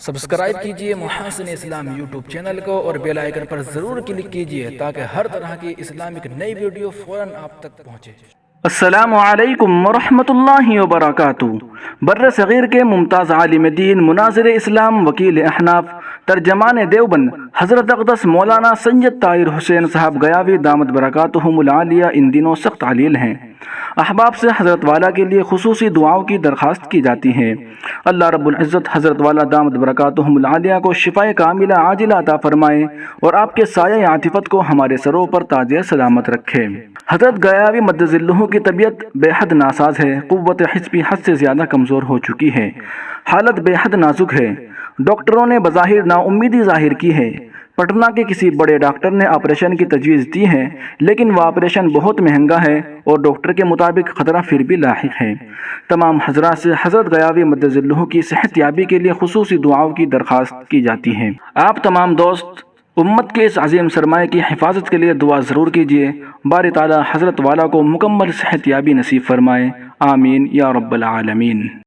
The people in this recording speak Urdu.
سبسکرائب کیجئے محاسن اسلام یوٹیوب چینل کو اور بیل آئیکن پر ضرور کلک کیجئے تاکہ ہر طرح کی اسلامک نئی ویڈیو فوراً آپ تک پہنچے۔ السلام علیکم ورحمۃ اللہ وبرکاتہ۔ بر صغیر کے ممتاز عالم دین، مناظر اسلام، وکیل احناف، ترجمان دیوبند حضرت اقدس مولانا سید طاہر حسین صاحب گیاوی دامت برکاتہم العالیہ ان دنوں سخت علیل ہیں۔ احباب سے حضرت والا کے لیے خصوصی دعاؤں کی درخواست کی جاتی ہے۔ اللہ رب العزت حضرت والا دامت برکاتہم العالیہ کو شفائے کاملہ عاجلہ عطا فرمائے اور آپ کے سایہ عاطفت کو ہمارے سروں پر تاج سلامت رکھے۔ حضرت گیاوی مد ظلہ کی طبیعت بے حد ناساز ہے، قوت حسبی حد سے زیادہ کمزور ہو چکی ہے، حالت بے حد نازک ہے۔ ڈاکٹروں نے بظاہر نا امیدی ظاہر کی ہے۔ پٹنہ کے کسی بڑے ڈاکٹر نے آپریشن کی تجویز دی ہے، لیکن وہ آپریشن بہت مہنگا ہے اور ڈاکٹر کے مطابق خطرہ پھر بھی لاحق ہے۔ تمام حضرات سے حضرت گیاوی مد ظلہ کی صحت یابی کے لیے خصوصی دعاؤں کی درخواست کی جاتی ہے۔ آپ تمام دوست امت کے اس عظیم سرمایہ کی حفاظت کے لیے دعا ضرور کیجیے۔ باری تعالی حضرت والا کو مکمل صحت یابی نصیب فرمائے، آمین یا رب العالمین۔